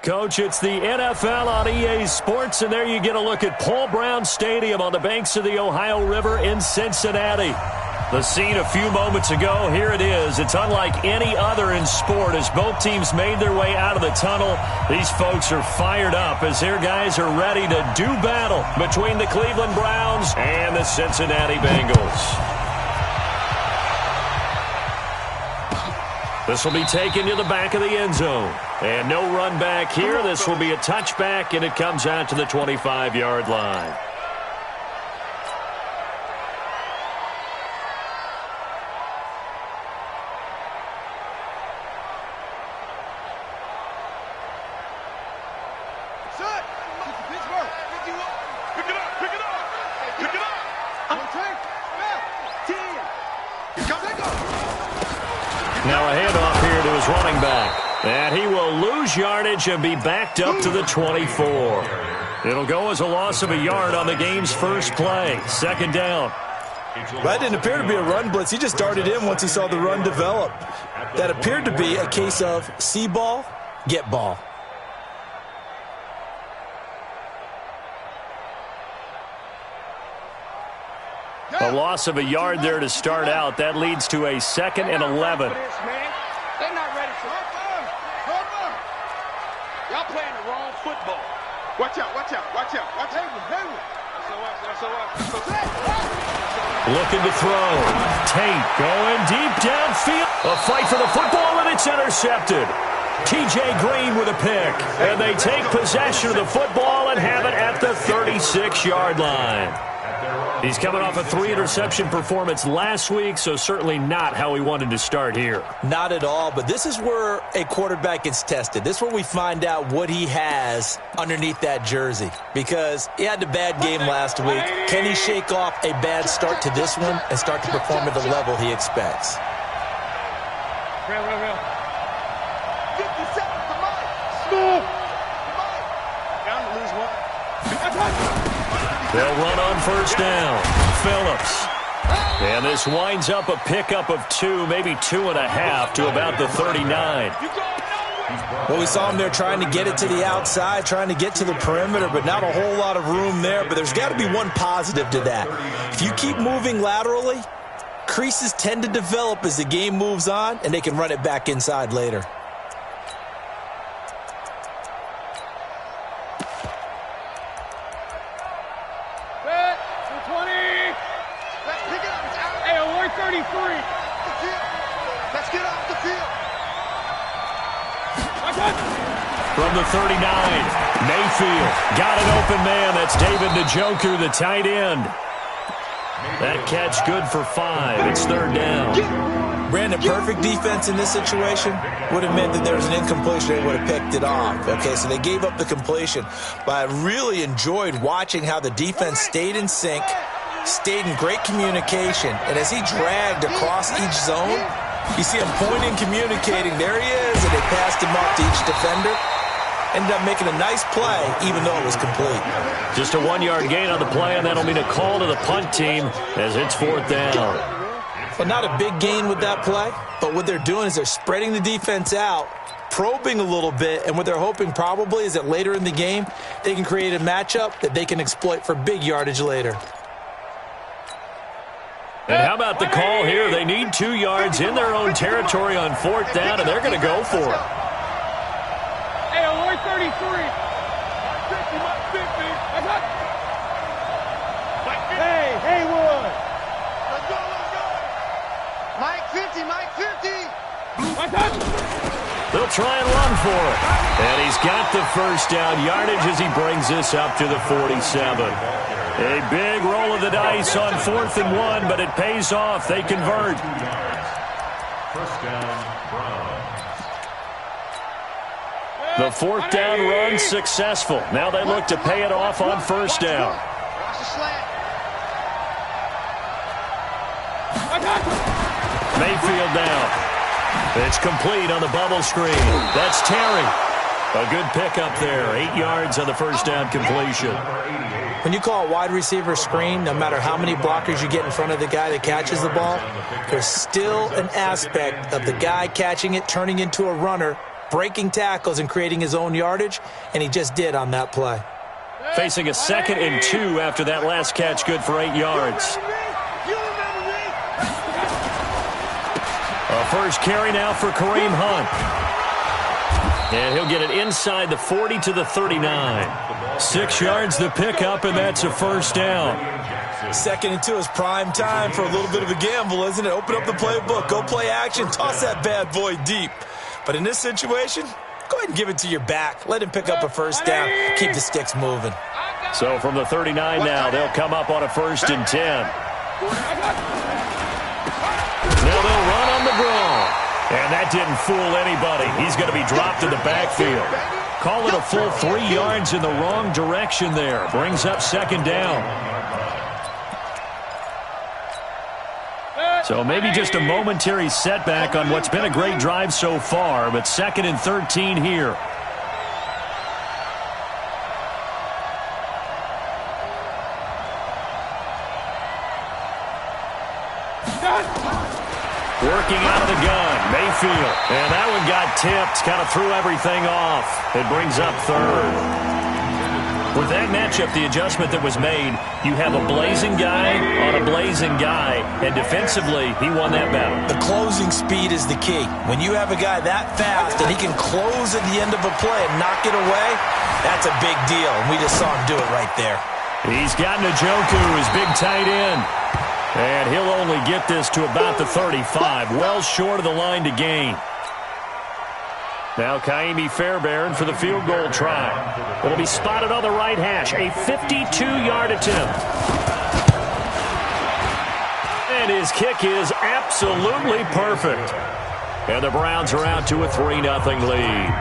Coach, it's the NFL on EA Sports, and there you get a look at Paul Brown Stadium on the banks of the Ohio River in Cincinnati. The scene a few moments ago, here it is. It's unlike any other in sport as both teams made their way out of the tunnel. These folks are fired up as their guys are ready to do battle between the Cleveland Browns and the Cincinnati Bengals. This will be taken to the back of the end zone. And no run back here. This will be a touchback, and it comes out to the 25-yard line. Now a handoff here to his running back. And he will lose yardage and be backed up to the 24. It'll go as a loss of a yard on the game's first play. Second down. That didn't appear to be a run blitz. He just darted in once he saw the run develop. That appeared to be a case of see ball, get ball. A loss of a yard there to start out. That leads to a 2nd and 11. They're not ready for it. Y'all playing the wrong football. Watch out, watch out, watch out. Watch out. Looking to throw. Tate going deep downfield. A fight for the football, and it's intercepted. T.J. Green with a pick. And they take possession of the football and have it at the 36-yard line. He's coming off a 3-interception performance last week, so certainly not how he wanted to start here. Not at all, but this is where a quarterback gets tested. This is where we find out what he has underneath that jersey, because he had a bad game last week. Can he shake off a bad start to this one and start to perform at the level he expects? Real. 50 seconds to Mike. Down to lose one. They'll run on first down. Phillips. And this winds up a pickup of 2, maybe 2.5 to about the 39. Well, we saw him there trying to get it to the outside, trying to get to the perimeter, but not a whole lot of room there. But there's got to be one positive to that. If you keep moving laterally, creases tend to develop as the game moves on, and they can run it back inside later. From the 39, Mayfield got an open man. That's David Njoku, the tight end. That catch good for 5. It's third down. Brandon, perfect defense in this situation would have meant that there was an incompletion. They would have picked it off. Okay, so they gave up the completion. But I really enjoyed watching how the defense stayed in sync, stayed in great communication. And as he dragged across each zone, you see him pointing, communicating. There he is, and they passed him off to each defender. Ended up making a nice play, even though it was complete. Just a 1-yard gain on the play, and that'll mean a call to the punt team as it's fourth down. Well, not a big gain with that play, but what they're doing is they're spreading the defense out, probing a little bit, and what they're hoping probably is that later in the game, they can create a matchup that they can exploit for big yardage later. And how about the call here? They need 2 yards in their own territory on fourth down, and they're going to go for it. Hey, Lloyd 33. 50, Hey, Haywood. Let's go. Mike 50, Mike 50. They'll try and run for it. And he's got the first down yardage as he brings this up to the 47. A big roll of the dice on 4th and 1, but it pays off. They convert. First down, Browns. The 4th down run successful. Now they look to pay it off on first down. Mayfield down. It's complete on the bubble screen. That's Terry. A good pickup there. 8 yards on the first down completion. When you call a wide receiver screen, no matter how many blockers you get in front of the guy that catches the ball, there's still an aspect of the guy catching it turning into a runner breaking tackles and creating his own yardage, and he just did on that play. Facing a 2nd and 2 after that last catch, good for 8 yards. A first carry now for Kareem Hunt. And he'll get it inside the 40 to the 39. 6 yards the pickup, and that's a first down. 2nd and 2 is prime time for a little bit of a gamble, isn't it? Open up the playbook, go play action, toss that bad boy deep. But in this situation, go ahead and give it to your back. Let him pick up a first down. Keep the sticks moving. So from the 39 now, they'll come up on a 1st and 10. Now they'll run on the draw. And that didn't fool anybody. He's going to be dropped in the backfield. Call it a full 3 yards in the wrong direction there. Brings up 2nd down. So maybe just a momentary setback on what's been a great drive so far, but 2nd and 13 here. Working out of the gun, Mayfield. And that one got tipped, kind of threw everything off. It brings up 3rd. With that matchup, the adjustment that was made, you have a blazing guy on a blazing guy, and defensively, he won that battle. The closing speed is the key. When you have a guy that fast and he can close at the end of a play and knock it away, that's a big deal, and we just saw him do it right there. He's got Njoku, his big tight end. And he'll only get this to about the 35, well short of the line to gain. Now Kaimi Fairbairn for the field goal try. It'll be spotted on the right hash, a 52-yard attempt. And his kick is absolutely perfect. And the Browns are out to a 3-0 lead.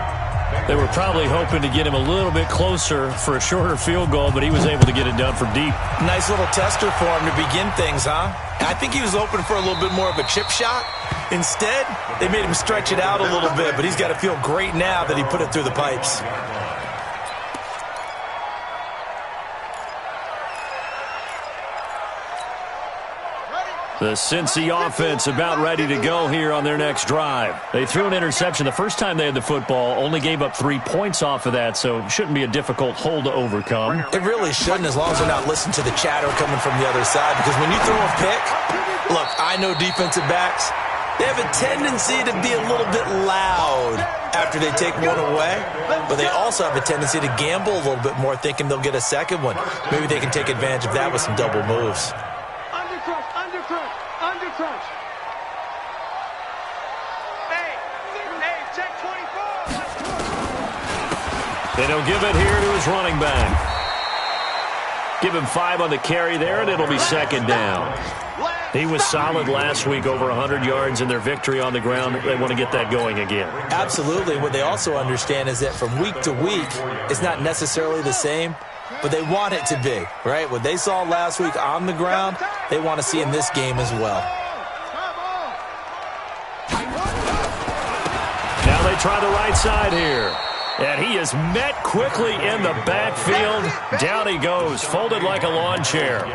They were probably hoping to get him a little bit closer for a shorter field goal, but he was able to get it done from deep. Nice little tester for him to begin things, huh? I think he was open for a little bit more of a chip shot. Instead, they made him stretch it out a little bit, but he's got to feel great now that he put it through the pipes. The Cincy offense about ready to go here on their next drive. They threw an interception the first time they had the football, only gave up 3 points off of that, so it shouldn't be a difficult hole to overcome. It really shouldn't, as long as they're not listening to the chatter coming from the other side, because when you throw a pick, look, I know defensive backs, they have a tendency to be a little bit loud after they take one away, but they also have a tendency to gamble a little bit more, thinking they'll get a second one. Maybe they can take advantage of that with some double moves. Undercrunch. Hey, check 24. And he'll give it here to his running back. Give him 5 on the carry there, and it'll be 2nd down. He was solid last week, over 100 yards in their victory on the ground. They want to get that going again. Absolutely. What they also understand is that from week to week, it's not necessarily the same, but they want it to be, right? What they saw last week on the ground, they want to see in this game as well. Now they try the right side here. And he is met quickly in the backfield. Down he goes, folded like a lawn chair.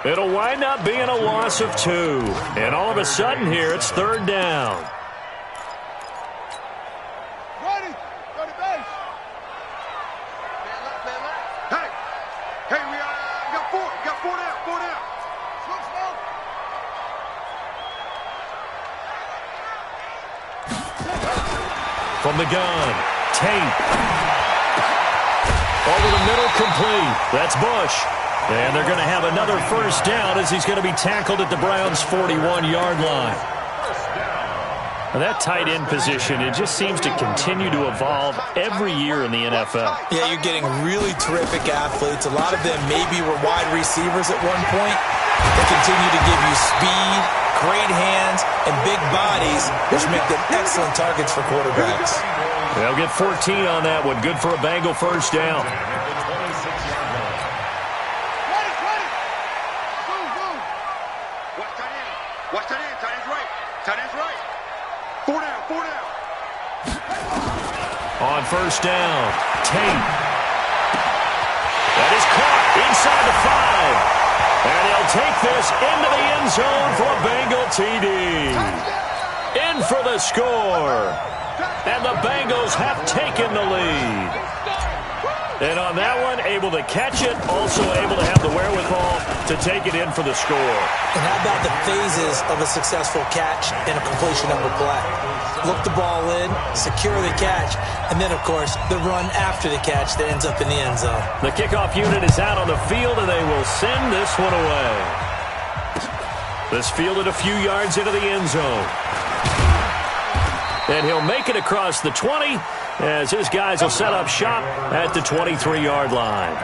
It'll wind up being a loss of 2. And all of a sudden here, it's 3rd down. Hey, we got 4 down. From the gun, Tate. Over the middle, complete. That's Bush. And they're going to have another first down as he's going to be tackled at the Browns' 41-yard line. And that tight end position, it just seems to continue to evolve every year in the NFL. Yeah, you're getting really terrific athletes. A lot of them maybe were wide receivers at one point. They continue to give you speed, great hands, and big bodies, which make them excellent targets for quarterbacks. They'll get 14 on that one. Good for a Bengal first down. Watch tight end. Tight end's right. Tight end's right. 4 down. On first down, Tate. That is caught inside the 5. And he'll take this into the end zone for a Bengal TD. In for the score. And the Bengals have taken the lead. And on that one, able to catch it, also able to have the wherewithal to take it in for the score. And how about the phases of a successful catch and a completion of a play? Look the ball in, secure the catch, and then, of course, the run after the catch that ends up in the end zone. The kickoff unit is out on the field, and they will send this one away. This fielded a few yards into the end zone. And he'll make it across the 20 as his guys will set up shop at the 23-yard line.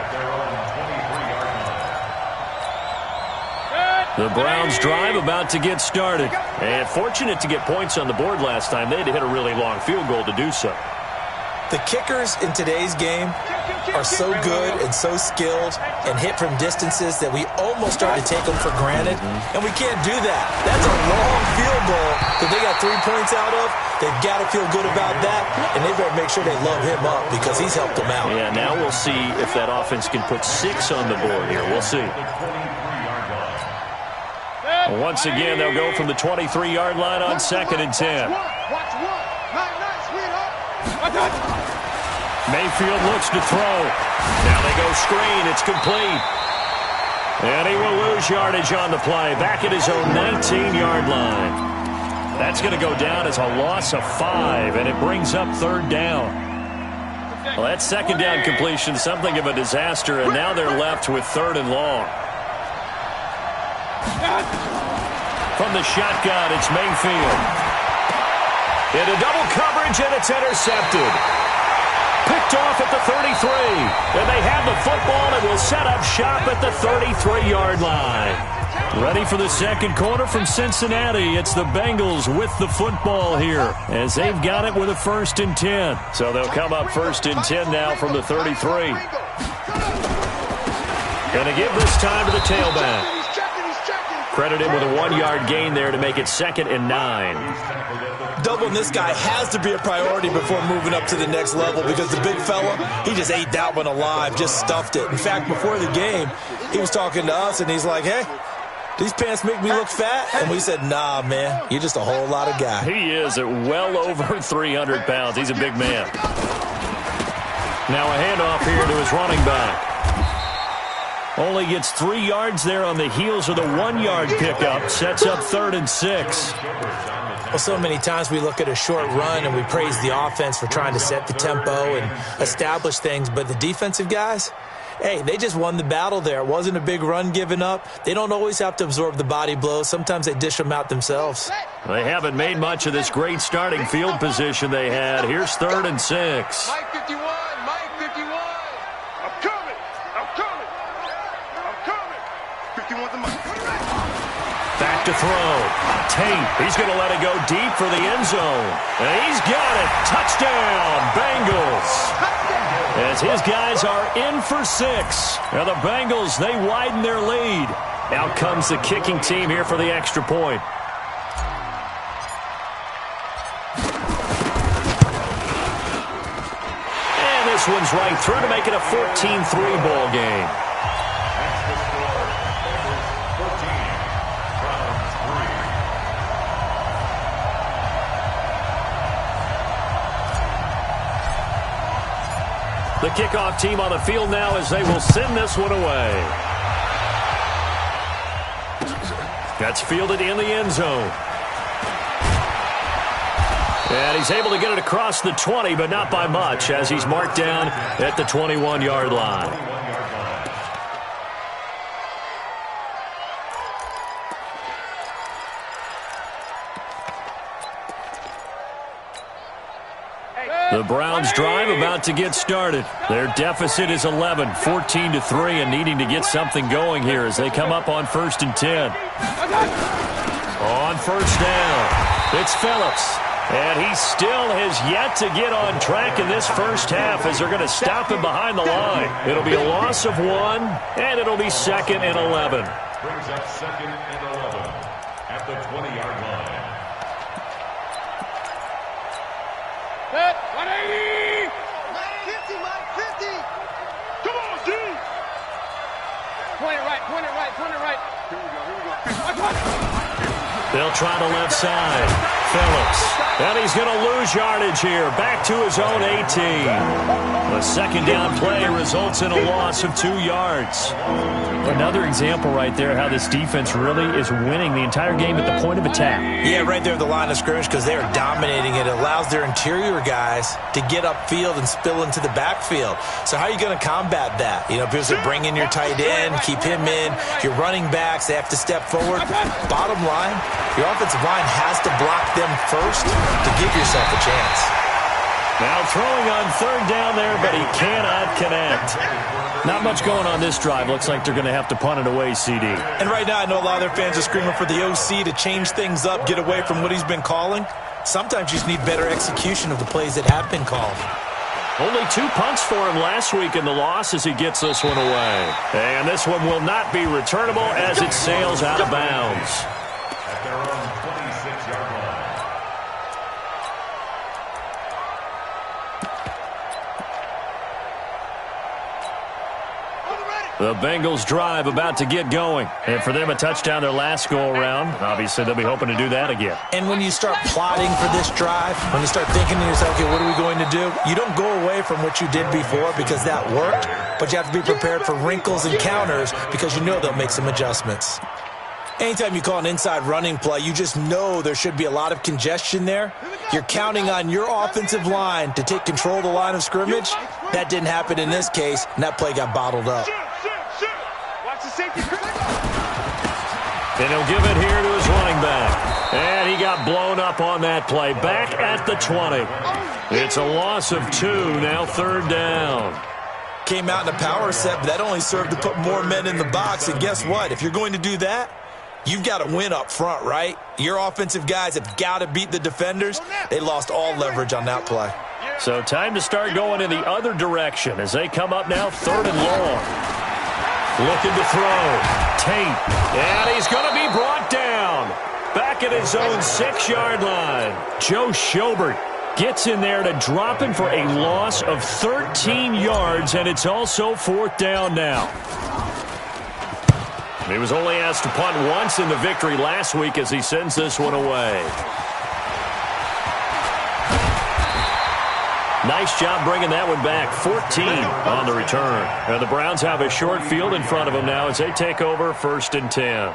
The Browns drive about to get started. And fortunate to get points on the board last time. They had to hit a really long field goal to do so. The kickers in today's game are so good and so skilled and hit from distances that we almost start to take them for granted, and we can't do that. That's a long field goal that they got 3 points out of. They've got to feel good about that, and they better make sure they load him up because he's helped them out. Yeah, now we'll see if that offense can put 6 on the board here. We'll see. Once again, they'll go from the 23-yard line on 2nd and 10. Mayfield looks to throw. Now they go screen. It's complete. And he will lose yardage on the play. Back at his own 19-yard line. That's going to go down as a loss of 5, and it brings up 3rd down. Well, that 2nd down completion, something of a disaster, and now they're left with 3rd and long. From the shotgun, it's Mayfield. Into double coverage, and it's intercepted. Picked off at the 33. And they have the football and will set up shop at the 33-yard line. Ready for the second quarter from Cincinnati. It's the Bengals with the football here as they've got it with a 1st and 10. So they'll come up 1st and 10 now from the 33. Going to give this time to the tailback. Credited with a 1-yard gain there to make it 2nd and 9. Doubling this guy has to be a priority before moving up to the next level because the big fella, he just ate that one alive, just stuffed it. In fact, before the game, he was talking to us, and he's like, hey, these pants make me look fat? And we said, nah, man, you're just a whole lot of guy. He is at well over 300 pounds. He's a big man. Now a handoff here to his running back. Only gets 3 yards there on the heels of the 1-yard pickup. Sets up 3rd and 6. Well, so many times we look at a short run and we praise the offense for trying to set the tempo and establish things. But the defensive guys, hey, they just won the battle there. It wasn't a big run given up. They don't always have to absorb the body blows. Sometimes they dish them out themselves. They haven't made much of this great starting field position they had. Here's 3rd and 6. Mike 51, Mike 51. I'm coming. 51's the Mike. Back to throw. Tate, he's going to let it go deep for the end zone. And he's got it. Touchdown, Bengals. As his guys are in for 6. Now the Bengals, they widen their lead. Out comes the kicking team here for the extra point. And this one's right through to make it a 14-3 ball game. The kickoff team on the field now as they will send this one away. That's fielded in the end zone. And he's able to get it across the 20, but not by much, as he's marked down at the 21-yard line. The Browns drive about to get started. Their deficit is 11, 14-3, and needing to get something going here as they come up on 1st and 10. On 1st down, it's Phillips. And he still has yet to get on track in this first half as they're going to stop him behind the line. It'll be a loss of 1, and it'll be 2nd and 11. Brings up 2nd and 11 at the 20-yard line. Set, 180! Mike 50, Mike 50! Come on, G! Point it right, point it right, point it right. Here we go, here we go. They'll try the left side. Phillips. And he's going to lose yardage here. Back to his own 18. A second down play results in a loss of 2 yards. Another example right there how this defense really is winning the entire game at the point of attack. Yeah, right there at the line of scrimmage because they are dominating it. It allows their interior guys to get upfield and spill into the backfield. So how are you going to combat that? You know, because they bring in your tight end, keep him in. Your running backs, they have to step forward. Bottom line, your offensive line has to block them first to give yourself a chance. Now throwing on third down there, but he cannot connect. Not much going on this drive. Looks like they're going to have to punt it away, CD. And right now, I know a lot of their fans are screaming for the OC to change things up, get away from what he's been calling. Sometimes you just need better execution of the plays that have been called. Only 2 punts for him last week in the loss as he gets this one away. And this one will not be returnable as it sails out of bounds. At their own 26-yard line. The Bengals drive about to get going. And for them, a touchdown their last go-around. Obviously, they'll be hoping to do that again. And when you start plotting for this drive, when you start thinking to yourself, okay, what are we going to do? You don't go away from what you did before because that worked, but you have to be prepared for wrinkles and counters because you know they'll make some adjustments. Anytime you call an inside running play, you just know there should be a lot of congestion there. You're counting on your offensive line to take control of the line of scrimmage. That didn't happen in this case, and that play got bottled up. And he'll give it here to his running back. And he got blown up on that play. Back at the 20. It's a loss of 2, now third down. Came out in a power set, but that only served to put more men in the box. And guess what? If you're going to do that, you've got to win up front, right? Your offensive guys have got to beat the defenders. They lost all leverage on that play. So time to start going in the other direction as they come up now third and long. Looking to throw. Tate. And he's going to be brought down. Back at his own 6-yard line. Joe Schobert gets in there to drop him for a loss of 13 yards, and it's also fourth down now. He was only asked to punt once in the victory last week as he sends this one away. Nice job bringing that one back. 14 on the return. And the Browns have a short field in front of them now as they take over first and 10.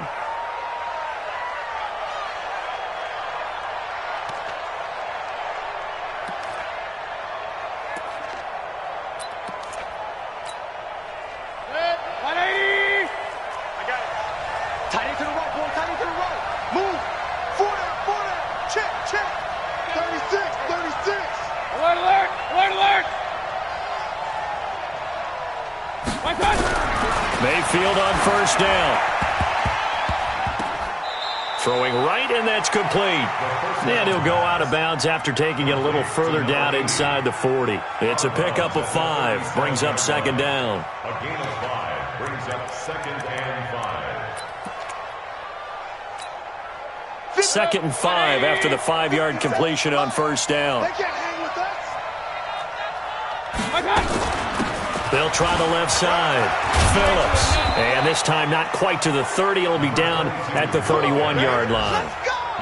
Mayfield on first down. Throwing right, and that's complete. And he'll go out of bounds after taking it a little further down inside the 40. It's a pickup of 5. Brings up second down. A gain of 5 brings up second and 5. Second and 5 after the 5-yard completion on first down. They'll try the left side. Phillips. And this time not quite to the 30. It'll be down at the 31-yard line.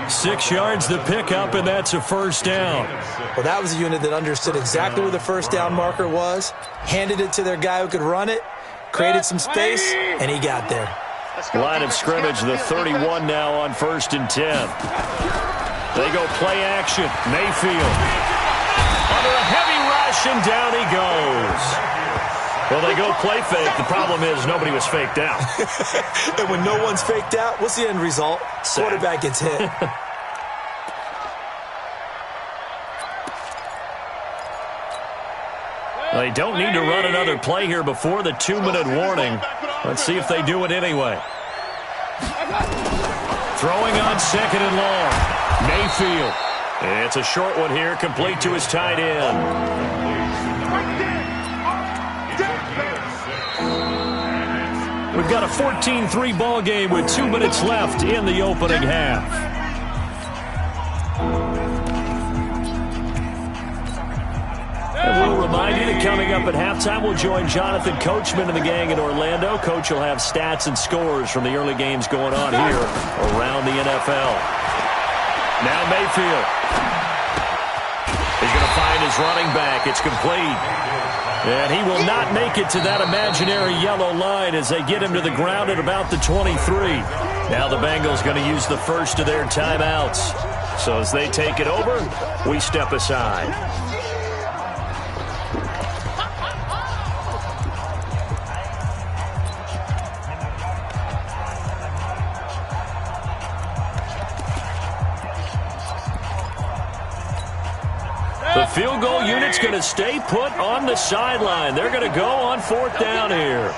6 yards the pickup, and that's a first down. Well, that was a unit that understood exactly where the first down marker was, handed it to their guy who could run it, created some space, and he got there. Line of scrimmage, the 31 now on first and 10. They go play action. Mayfield. Under a heavy rush, and down he goes. Well, they go play fake. The problem is nobody was faked out. And when no one's faked out, what's the end result? Quarterback gets hit. They don't need to run another play here before the 2-minute warning. Let's see if they do it anyway. Throwing on second and long. Mayfield. It's a short one here, complete to his tight end. We've got a 14-3 ball game with 2 minutes left in the opening half. And we'll remind you that coming up at halftime, we'll join Jonathan Coachman and the gang in Orlando. Coach will have stats and scores from the early games going on here around the NFL. Now Mayfield. He's going to find his running back. It's complete. And he will not make it to that imaginary yellow line as they get him to the ground at about the 23. Now the Bengals going to use the first of their timeouts. So as they take it over, we step aside. The field goal unit's going to stay put on the sideline. They're going to go on 4th down here.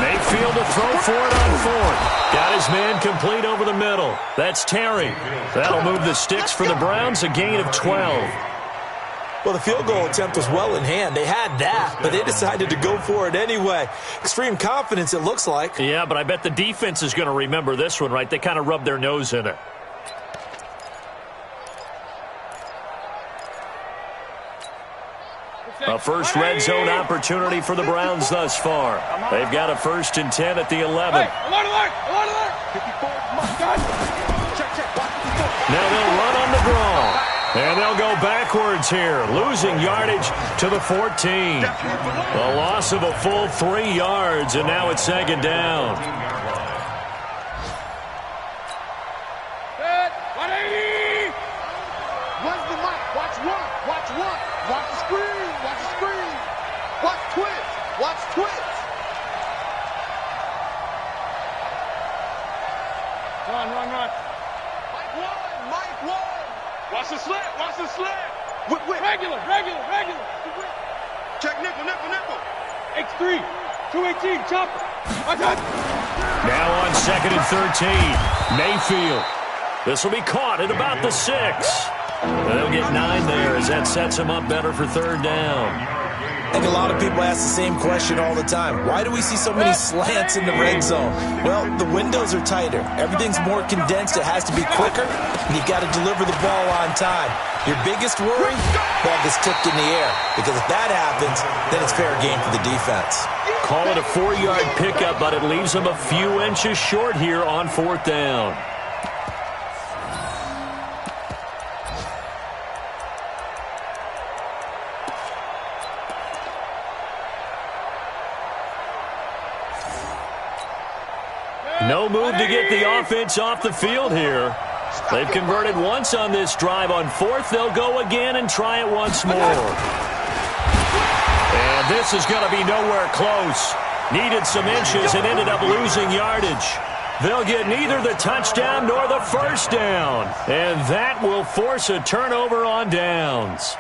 Mayfield to throw for it on 4th. Got his man complete over the middle. That's Terry. That'll move the sticks for the Browns, a gain of 12. Well, the field goal attempt was well in hand. They had that, but they decided to go for it anyway. Extreme confidence, it looks like. Yeah, but I bet the defense is going to remember this one, right? They kind of rubbed their nose in it. A first red zone opportunity for the Browns thus far. They've got a 1st and 10 at the 11. Now they'll run on the draw. And they'll go backwards here, losing yardage to the 14. A loss of a full 3 yards, and now it's 2nd down. Where's the mic? Watch one. Watch one. Watch the screen. Watch the screen. Watch Twitch. Watch Twitch. Run. Mike one. Watch the slant. Watch the slant. Regular. Check nickel. X3. 218. Chopper. Now on 2nd and 13. Mayfield. This will be caught at about the 6. They'll get 9 there as that sets them up better for 3rd down. I think a lot of people ask the same question all the time. Why do we see so many slants in the red zone? Well, the windows are tighter. Everything's more condensed. It has to be quicker, and you've got to deliver the ball on time. Your biggest worry? Ball gets tipped in the air, because if that happens, then it's fair game for the defense. Call it a 4-yard pickup, but it leaves them a few inches short here on 4th down. No move to get the offense off the field here. They've converted once on this drive. On 4th, they'll go again and try it once more. And this is going to be nowhere close. Needed some inches and ended up losing yardage. They'll get neither the touchdown nor the 1st down. And that will force a turnover on downs.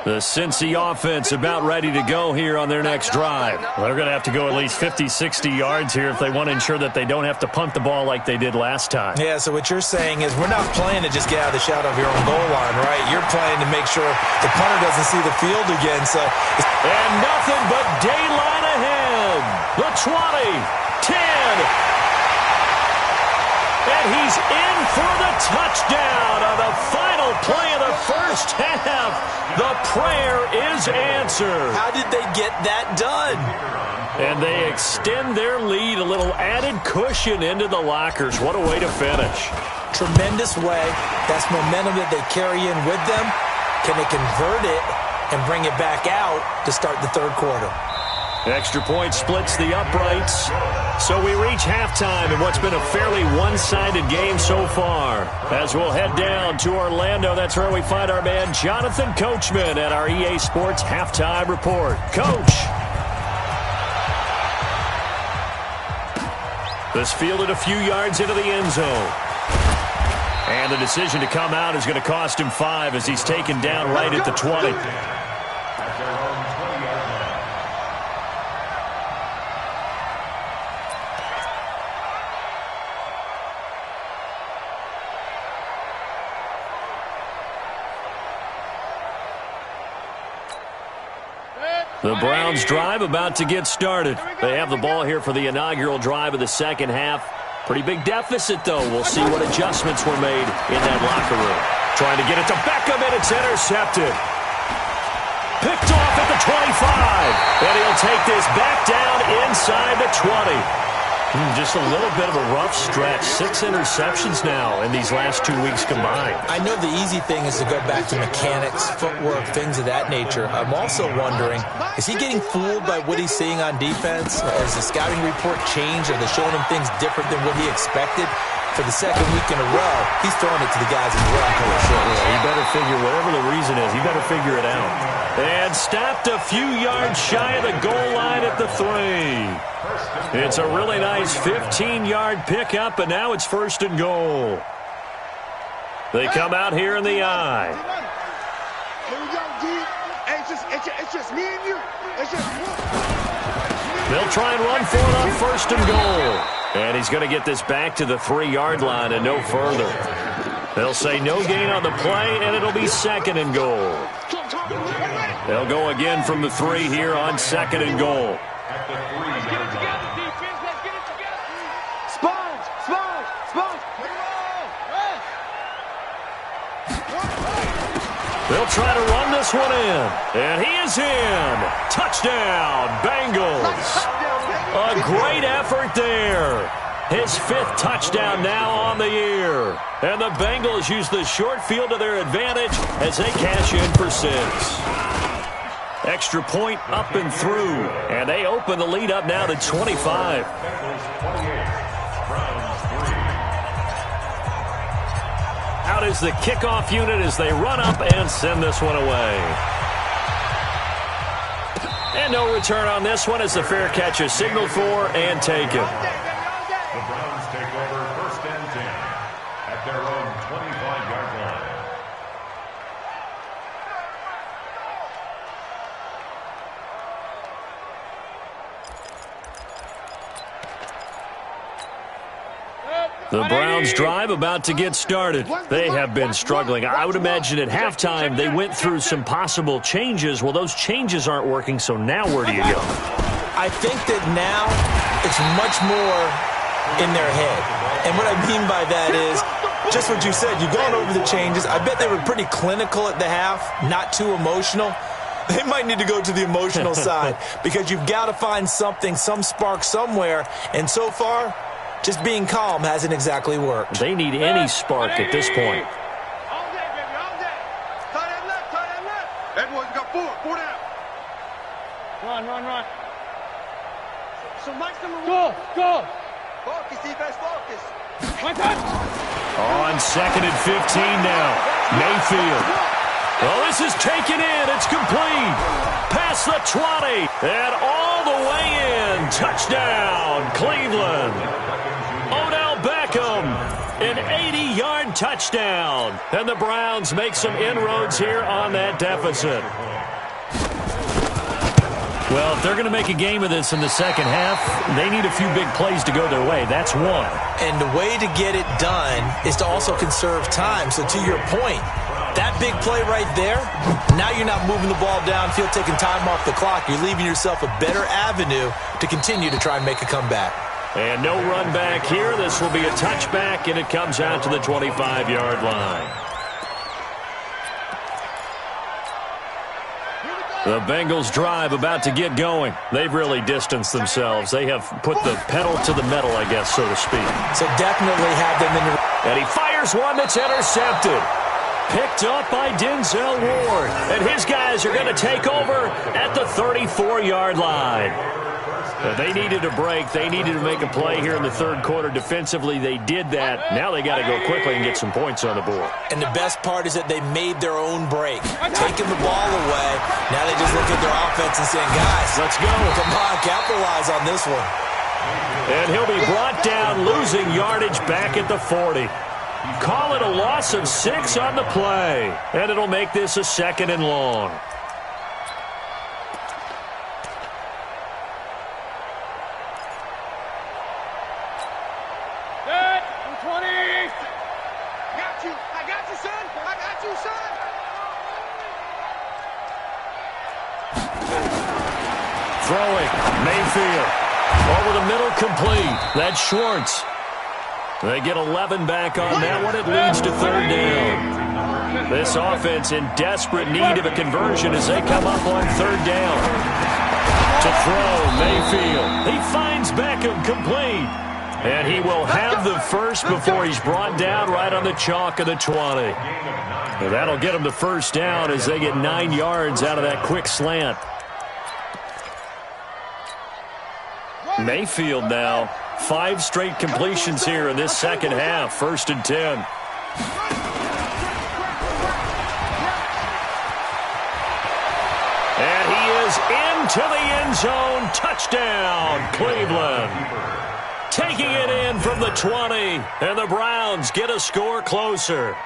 The Cincy offense about ready to go here on their next drive. They're going to have to go at least 50, 60 yards here if they want to ensure that they don't have to punt the ball like they did last time. Yeah, so what you're saying is we're not playing to just get out of the shadow of your own goal line, right? You're playing to make sure the punter doesn't see the field again. And nothing but daylight ahead. The 20, 10. And he's in for the touchdown on the final play of the first half. The prayer is answered. How did they get that done? And they extend their lead, a little added cushion into the lockers. What a way to finish. Tremendous way. That's momentum that they carry in with them. Can they convert it and bring it back out to start the 3rd quarter? Extra point splits the uprights. So we reach halftime in what's been a fairly one-sided game so far. As we'll head down to Orlando, that's where we find our man Jonathan Coachman at our EA Sports Halftime Report. Coach. This fielded a few yards into the end zone. And the decision to come out is going to cost him 5 as he's taken down right at the 20. The Browns drive about to get started. They have the ball here for the inaugural drive of the second half. Pretty big deficit, though. We'll see what adjustments were made in that locker room. Trying to get it to Beckham, and it's intercepted. Picked off at the 25. And he'll take this back down inside the 20. Just a little bit of a rough stretch. 6 interceptions now in these last 2 weeks combined. I know the easy thing is to go back to mechanics, footwork, things of that nature. I'm also wondering, is he getting fooled by what he's seeing on defense? Has the scouting report changed? Are they showing him things different than what he expected? For the second week in a row, he's throwing it to the guys in the run. He better figure, whatever the reason is, he better figure it out. And stopped a few yards shy of the goal line at the 3. It's a really nice 15-yard pickup, and now it's 1st and goal. They come out here in the I. Here we go, G. It's just me and you. It's just They'll try and run for it on 1st and goal. And he's going to get this back to the 3-yard line and no further. They'll say no gain on the play, and it'll be 2nd and goal. They'll go again from the 3 here on 2nd and goal. Let's get it together, defense. Let's get it together. Sponge. They'll try to run this one in. And he is in. Touchdown, Bengals. A great effort there. His 5th touchdown now on the year. And the Bengals use the short field to their advantage as they cash in for 6. Extra point up and through. And they open the lead up now to 25. Out is the kickoff unit as they run up and send this one away. And no return on this one as the fair catch is signaled for and taken. The Browns take over 1st and 10 at their own 25-yard line. The Browns drive about to get started. They have been struggling. I would imagine at halftime they went through some possible changes. Well, those changes aren't working, so now where do you go? I think that now it's much more in their head. And what I mean by that is just what you said. You've gone over the changes. I bet they were pretty clinical at the half, not too emotional. They might need to go to the emotional side because you've got to find something, some spark somewhere. And so far, just being calm hasn't exactly worked. They need any spark at this point. all day, baby, all day. Tie that left. Everyone's got 4 down. Run. So Mike's number 1. Go. Focus, defense, focus. On 2nd and 15 now. Mayfield. Well, this is taken in. It's complete. Past the 20. And all the way in. Touchdown, Cleveland. Odell Beckham, an 80-yard touchdown. And the Browns make some inroads here on that deficit. Well, if they're going to make a game of this in the second half, they need a few big plays to go their way. That's one. And the way to get it done is to also conserve time. So to your point, that big play right there, now you're not moving the ball downfield, taking time off the clock. You're leaving yourself a better avenue to continue to try and make a comeback. And no run back here. This will be a touchback, and it comes out to the 25-yard line. The Bengals drive about to get going. They've really distanced themselves. They have put the pedal to the metal, I guess, so to speak. So definitely have them in the... And he fires one that's intercepted. Picked up by Denzel Ward. And his guys are going to take over at the 34-yard line. They needed a break. They needed to make a play here in the third quarter. Defensively, they did that. Now they got to go quickly and get some points on the board. And the best part is that they made their own break. Taking the ball away. Now they just look at their offense and saying, guys, let's go. Come on, capitalize on this one. And he'll be brought down, losing yardage back at the 40. Call it a loss of 6 on the play. And it'll make this a 2nd and long. Throwing, Mayfield. Over the middle, complete. That's Schwartz. They get 11 back on that one. It leads to third down. This offense in desperate need of a conversion as they come up on third down. To throw, Mayfield. He finds Beckham complete. And he will have the first before he's brought down right on the chalk of the 20. And that'll get him the first down as they get 9 yards out of that quick slant. Mayfield now, 5 straight completions here in this second half. 1st and 10. And he is into the end zone. Touchdown, Cleveland. Taking it in from the 20, and the Browns get a score closer.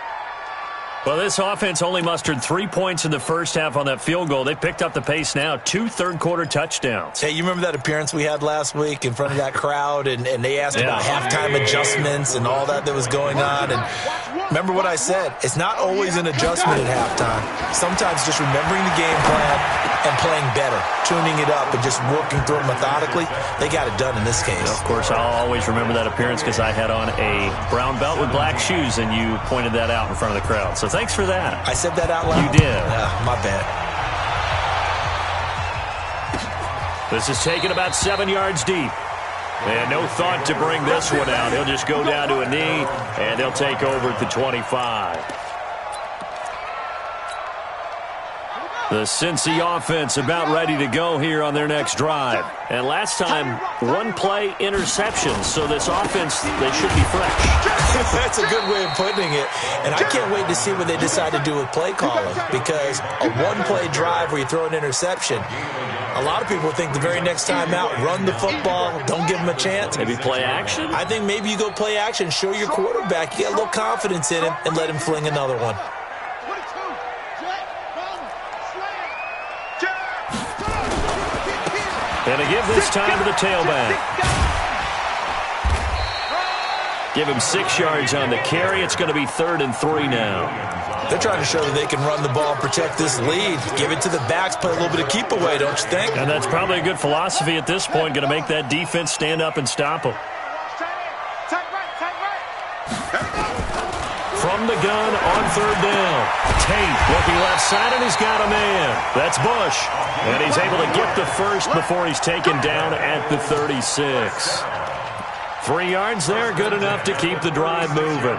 Well, this offense only mustered 3 points in the first half on that field goal. They picked up the pace now, 2 third-quarter touchdowns. Hey, you remember that appearance we had last week in front of that crowd, and they asked about halftime adjustments and all that was going on, and remember what I said, it's not always an adjustment at halftime. Sometimes just remembering the game plan and playing better, tuning it up and just working through it methodically. They got it done in this case. Of course, I'll always remember that appearance because I had on a brown belt with black shoes, and you pointed that out in front of the crowd. So thanks for that. I said that out loud? You did. My bad. This is taken about 7 yards deep. And no thought to bring this one out. He'll just go down to a knee, and they'll take over at the 25. The Cincy offense about ready to go here on their next drive. And last time, 1-play interception. So this offense, they should be fresh. That's a good way of putting it. And I can't wait to see what they decide to do with play calling. Because a 1-play drive where you throw an interception, a lot of people think the very next time out, run the football, don't give them a chance. Maybe play action? I think maybe you go play action, show your quarterback, you get a little confidence in him, and let him fling another one. And to give this time to the tailback. Give him 6 yards on the carry. It's going to be 3rd and 3 now. They're trying to show that they can run the ball and protect this lead. Give it to the backs, play a little bit of keep away, don't you think? And that's probably a good philosophy at this point. Going to make that defense stand up and stop them. From the gun on 3rd down. Tate looking left side, and he's got a man. That's Bush. And he's able to get the first before he's taken down at the 36. 3 yards there, good enough to keep the drive moving.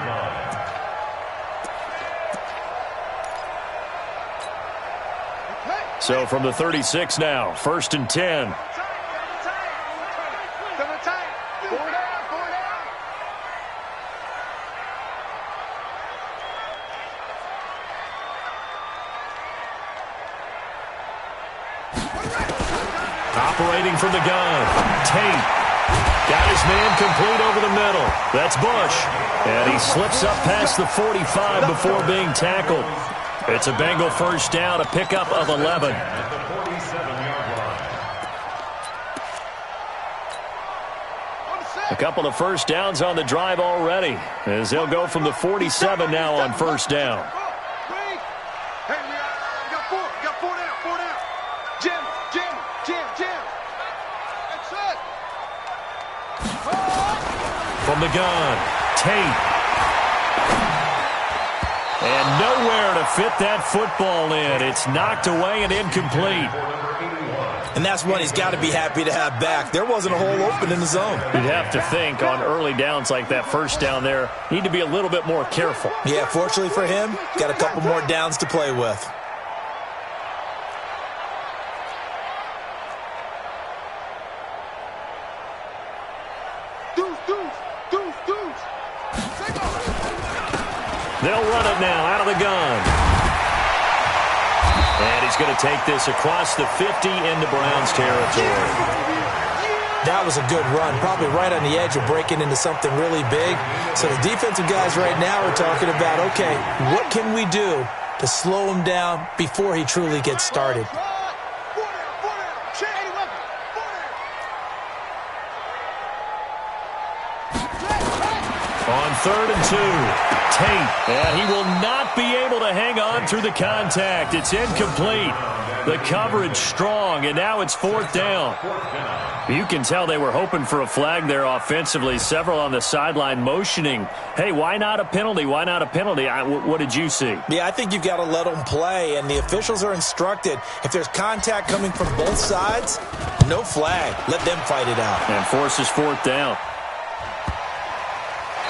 So from the 36 now, 1st and 10. Operating from the gun. Tate got his man complete over the middle. That's Bush. And he slips up past the 45 before being tackled. It's a Bengal first down, a pickup of 11. A couple of first downs on the drive already, as they'll go from the 47 now on 1st down. From the gun, Tate. And nowhere to fit that football in. It's knocked away and incomplete. And that's one he's got to be happy to have back. There wasn't a hole open in the zone. You'd have to think on early downs like that first down there, need to be a little bit more careful. Yeah, fortunately for him, got a couple more downs to play with. They'll run it now out of the gun. And he's going to take this across the 50 into Browns territory. That was a good run, probably right on the edge of breaking into something really big. So the defensive guys right now are talking about, okay, what can we do to slow him down before he truly gets started? On 3rd and 2. Tate, and he will not be able to hang on through the contact. It's incomplete. The coverage strong, and now it's 4th down. You can tell they were hoping for a flag there offensively. Several on the sideline motioning, hey, why not a penalty? Why not a penalty? What did you see? Yeah, I think you've got to let them play, and the officials are instructed, if there's contact coming from both sides, no flag. Let them fight it out. And forces 4th down.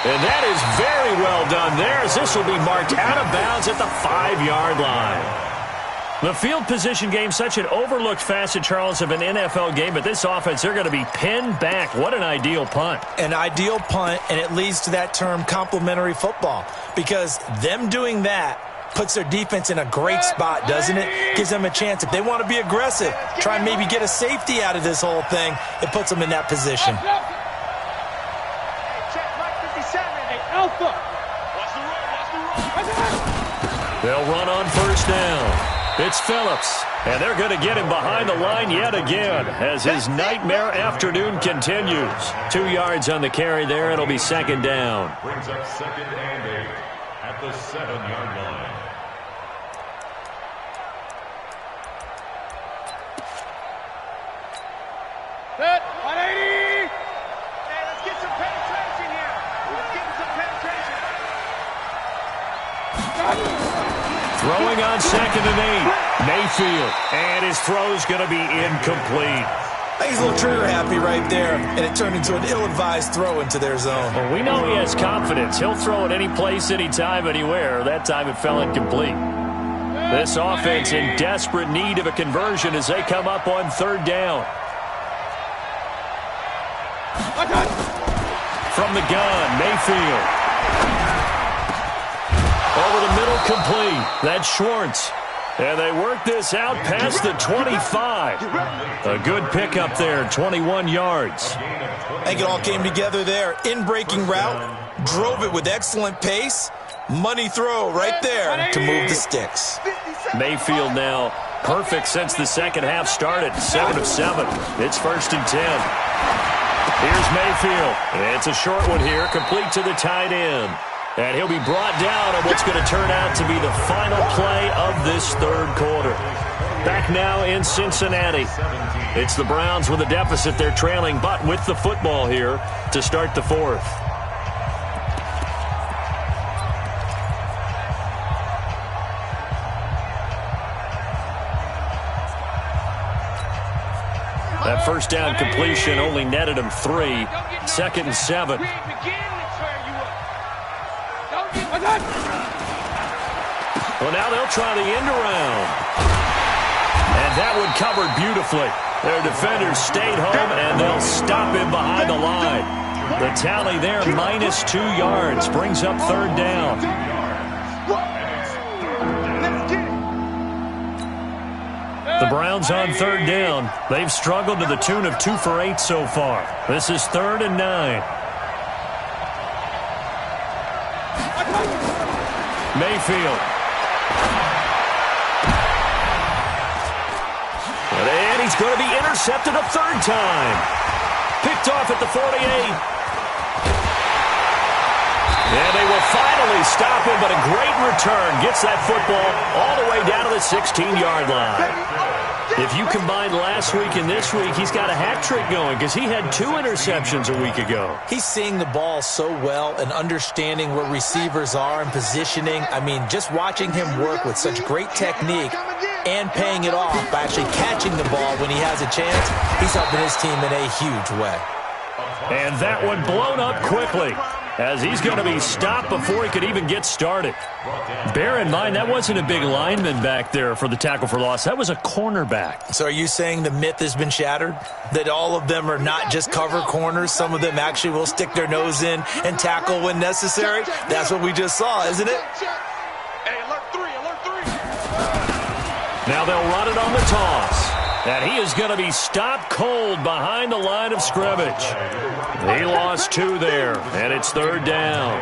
And that is very well done there, as this will be marked out of bounds at the 5-yard line. The field position game, such an overlooked facet, Charles, of an NFL game, but this offense, they're going to be pinned back. What an ideal punt. An ideal punt, and it leads to that term complementary football, because them doing that puts their defense in a great spot, doesn't it? Gives them a chance. If they want to be aggressive, try and maybe get a safety out of this whole thing, it puts them in that position. They'll run on 1st down. It's Phillips, and they're going to get him behind the line yet again as his nightmare afternoon continues. 2 yards on the carry there. It'll be 2nd down. Brings up 2nd and 8 at the 7-yard line. Set, 180. Hey, let's get some penetration here. Let's get some penetration. Throwing on 2nd and 8. Mayfield. And his throw's going to be incomplete. He's a little trigger happy right there, and it turned into an ill-advised throw into their zone. Well, we know he has confidence. He'll throw it any place, anytime, anywhere. That time it fell incomplete. This offense in desperate need of a conversion as they come up on 3rd down. From the gun, Mayfield. Over the middle, complete. That's Schwartz. And they work this out past the 25. A good pickup there, 21 yards. I think it all came together there. In-breaking route, drove it with excellent pace. Money throw right there to move the sticks. Mayfield now perfect since the second half started. 7 of 7. It's 1st and 10. Here's Mayfield. It's a short one here, complete to the tight end. And he'll be brought down on what's going to turn out to be the final play of this 3rd quarter. Back now in Cincinnati. It's the Browns with a deficit. They're trailing, but with the football here to start the 4th. That 1st down completion only netted him 3. 2nd and 7. Well, now they'll try the end around. And that one covered beautifully. Their defenders stayed home, and they'll stop him behind the line. The tally there, -2 yards, brings up 3rd down. The Browns on 3rd down. They've struggled to the tune of 2 for 8 so far. This is 3rd and 9. Mayfield. And he's going to be intercepted a 3rd time. Picked off at the 48. And they will finally stop him, but a great return. Gets that football all the way down to the 16-yard line. If you combine last week and this week, he's got a hat trick going because he had 2 interceptions a week ago. He's seeing the ball so well and understanding where receivers are and positioning. I mean, just watching him work with such great technique and paying it off by actually catching the ball when he has a chance, he's helping his team in a huge way. And that one blown up quickly as he's going to be stopped before he could even get started. Bear in mind, that wasn't a big lineman back there for the tackle for loss. That was a cornerback. So are you saying the myth has been shattered? That all of them are not just cover corners? Some of them actually will stick their nose in and tackle when necessary? That's what we just saw, isn't it? Hey, alert 3, alert 3. Now they'll run it on the toss. And he is going to be stopped cold behind the line of scrimmage. He lost 2 there, and it's 3rd down.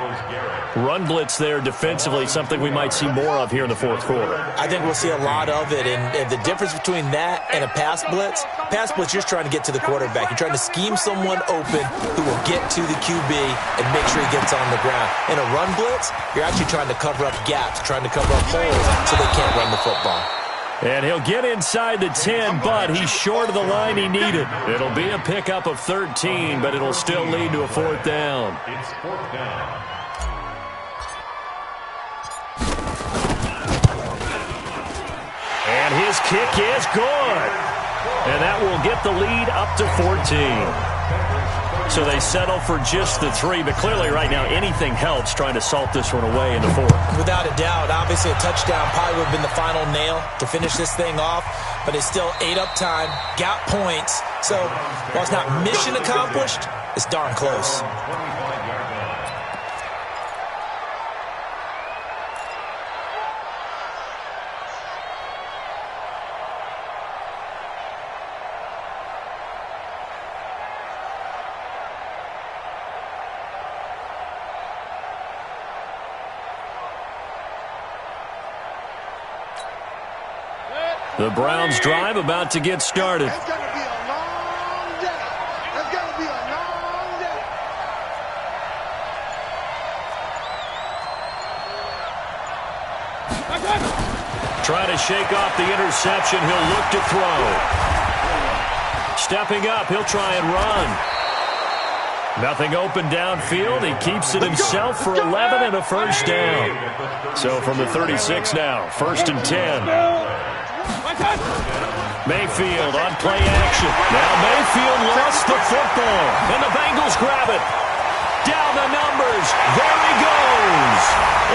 Run blitz there defensively, something we might see more of here in the 4th quarter. I think we'll see a lot of it, and the difference between that and a pass blitz, you're trying to get to the quarterback. You're trying to scheme someone open who will get to the QB and make sure he gets on the ground. In a run blitz, you're actually trying to cover up gaps, trying to cover up holes so they can't run the football. And he'll get inside the 10, but he's short of the line he needed. It'll be a pickup of 13, but it'll still lead to a 4th down. It's 4th down. And his kick is good. And that will get the lead up to 14. So they settle for just the 3, but clearly right now anything helps trying to salt this one away in the 4th. Without a doubt, obviously a touchdown probably would have been the final nail to finish this thing off, but it's still 8 up time, got points. So while it's not mission accomplished, it's darn close. The Browns drive about to get started. It's going to be a long day. It's going to be a long day. Trying to shake off the interception. He'll look to throw. Stepping up, he'll try and run. Nothing open downfield. He keeps it himself for 11 and a 1st down. So from the 36 now, 1st and 10. Mayfield on play action. Now Mayfield lost the football, and the Bengals grab it. Down the numbers. There he goes.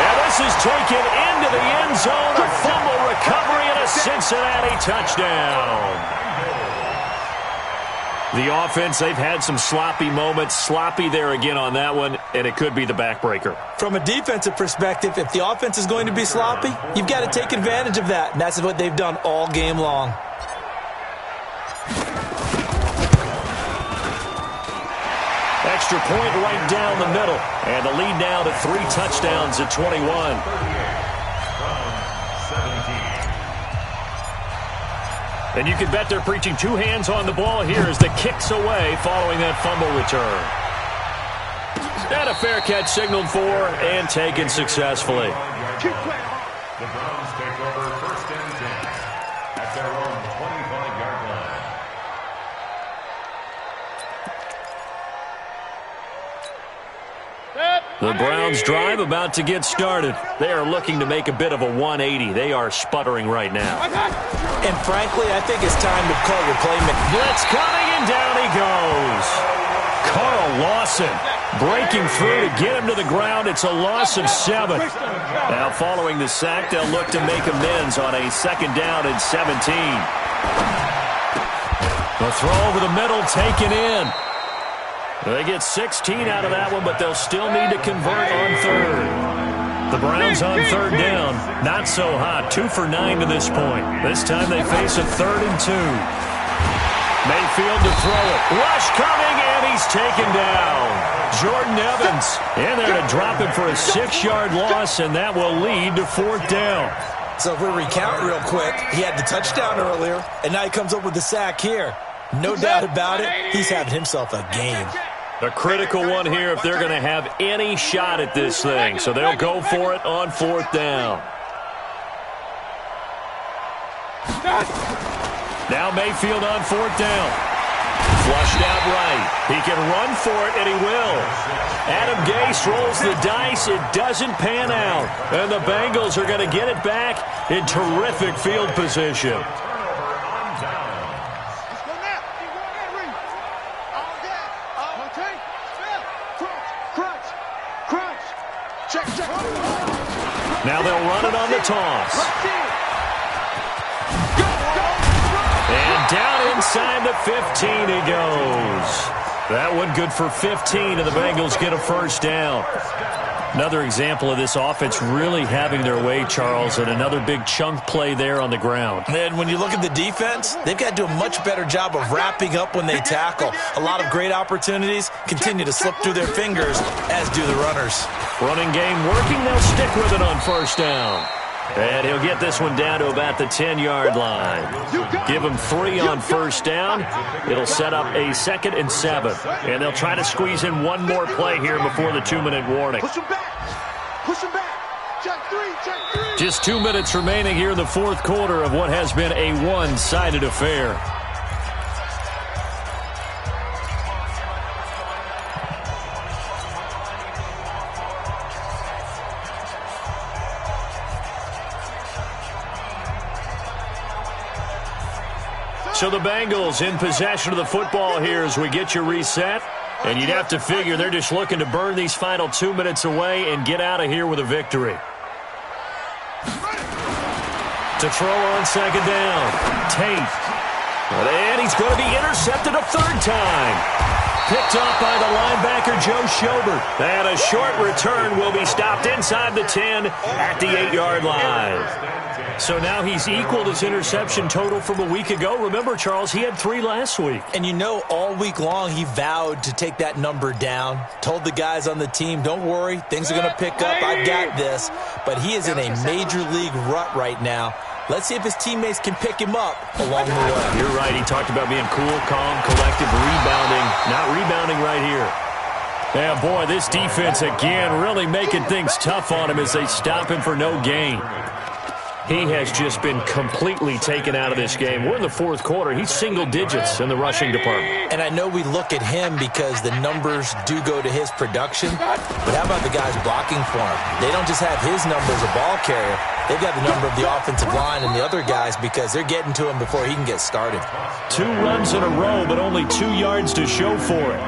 And this is taken into the end zone. A fumble recovery and a Cincinnati touchdown. The offense, they've had some sloppy moments. Sloppy there again on that one, and it could be the backbreaker. From a defensive perspective, if the offense is going to be sloppy, you've got to take advantage of that, and that's what they've done all game long. Extra point right down the middle, and the lead now to 3 touchdowns at 21. And you can bet they're preaching 2 hands on the ball here as the kick's away following that fumble return. And a fair catch signaled for and taken successfully. Keep playing. The Browns take over 1st and 10 at their own 25-yard line. The Browns drive about to get started. They are looking to make a bit of a 180. They are sputtering right now. And frankly, I think it's time to call your playmaker. Blitz coming, and down he goes. Carl Lawson breaking through to get him to the ground. It's a loss of 7. Now following the sack, they'll look to make amends on a 2nd down and 17. The throw over the middle taken in. They get 16 out of that one, but they'll still need to convert on 3rd. The Browns on 3rd down. Not so hot. 2 for 9 to this point. This time they face a 3rd and 2. Mayfield to throw it. Rush coming, and he's taken down. Jordan Evans in there to drop it for a 6-yard loss, and that will lead to 4th down. So if we recount real quick, he had the touchdown earlier, and now he comes up with the sack here. No doubt about it, he's having himself a game. A critical one here if they're going to have any shot at this thing. So they'll go for it on 4th down. Now Mayfield on 4th down. Flushed out right. He can run for it, and he will. Adam Gase rolls the dice. It doesn't pan out. And the Bengals are going to get it back in terrific field position. Now they'll run it on the toss. And down inside the 15 he goes. That one good for 15, and the Bengals get a 1st down. Another example of this offense really having their way, Charles, and another big chunk play there on the ground. And when you look at the defense, they've got to do a much better job of wrapping up when they tackle. A lot of great opportunities continue to slip through their fingers, as do the runners. Running game working. They'll stick with it on first down. And he'll get this one down to about the 10-yard line. Give him 3 on first down. It'll set up a 2nd and 7. And they'll try to squeeze in one more play here before the 2-minute warning. Push him back. Push him back. Check 3. Check 3. Just 2 minutes remaining here in the fourth quarter of what has been a one-sided affair. So the Bengals in possession of the football here as we get you reset. And you'd have to figure they're just looking to burn these final 2 minutes away and get out of here with a victory. To throw on second down. Tate. And he's going to be intercepted a third time. Picked off by the linebacker, Joe Schobert. And a short return will be stopped inside the 10 at the 8-yard line. So now he's equaled his interception total from a week ago. Remember, Charles, he had 3 last week. And you know, all week long he vowed to take that number down. Told the guys on the team, don't worry, things are going to pick up. I've got this. But he is in a major league rut right now. Let's see if his teammates can pick him up along the way. You're right. He talked about being cool, calm, collective, rebounding. Not rebounding right here. Yeah, boy, this defense again really making things tough on him as they stop him for no gain. He has just been completely taken out of this game. We're in the fourth quarter. He's single digits in the rushing department. And I know we look at him because the numbers do go to his production, but how about the guys blocking for him? They don't just have his number as a ball carrier. They've got the number of the offensive line and the other guys because they're getting to him before he can get started. 2 runs in a row, but only 2 yards to show for it.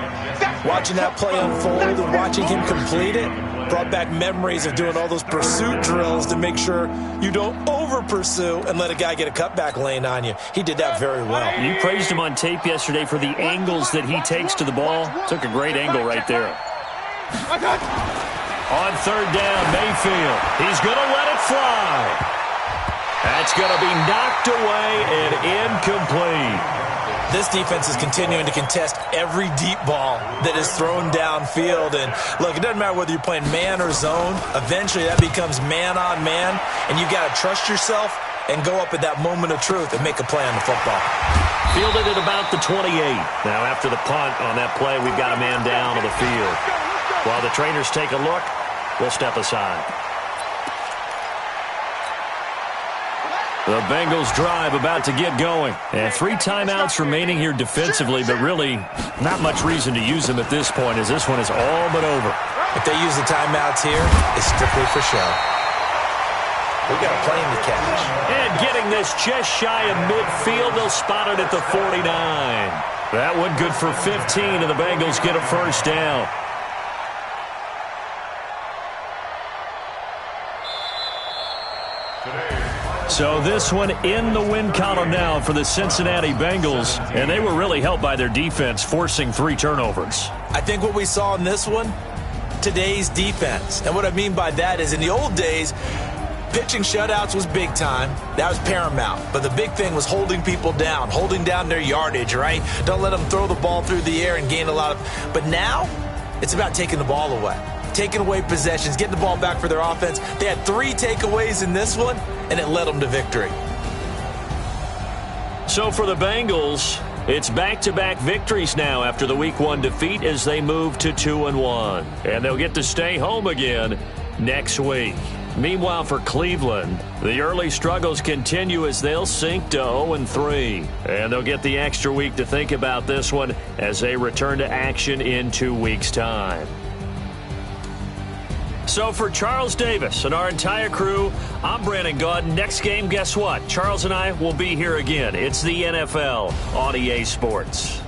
Watching that play unfold and watching him complete it brought back memories of doing all those pursuit drills to make sure you don't over-pursue and let a guy get a cutback lane on you. He did that very well. You praised him on tape yesterday for the angles that he takes to the ball. Took a great angle right there. On third down, Mayfield. He's going to let it fly. That's going to be knocked away and incomplete. This defense is continuing to contest every deep ball that is thrown downfield. And, look, it doesn't matter whether you're playing man or zone. Eventually, that becomes man-on-man, and you've got to trust yourself and go up at that moment of truth and make a play on the football. Fielded at about the 28. Now, after the punt on that play, we've got a man down on the field. While the trainers take a look, we'll step aside. The Bengals drive about to get going. And 3 timeouts remaining here defensively, but really not much reason to use them at this point as this one is all but over. If they use the timeouts here, it's strictly for show. We got a plane to catch. And getting this just shy of midfield, they'll spot it at the 49. That one good for 15, and the Bengals get a first down. So this one in the win column now for the Cincinnati Bengals, and they were really helped by their defense, forcing 3 turnovers. I think what we saw in this one, today's defense. And what I mean by that is in the old days, pitching shutouts was big time. That was paramount. But the big thing was holding people down, holding down their yardage, right? Don't let them throw the ball through the air and gain a lot of... But now, it's about taking the ball away. Taking away possessions, getting the ball back for their offense. They had 3 takeaways in this one, and it led them to victory. So for the Bengals, it's back-to-back victories now after the Week 1 defeat as they move to 2-1. And they'll get to stay home again next week. Meanwhile, for Cleveland, the early struggles continue as they'll sink to 0-3. And they'll get the extra week to think about this one as they return to action in 2 weeks' time. So for Charles Davis and our entire crew, I'm Brandon Gaudin. Next game, guess what? Charles and I will be here again. It's the NFL on EA Sports.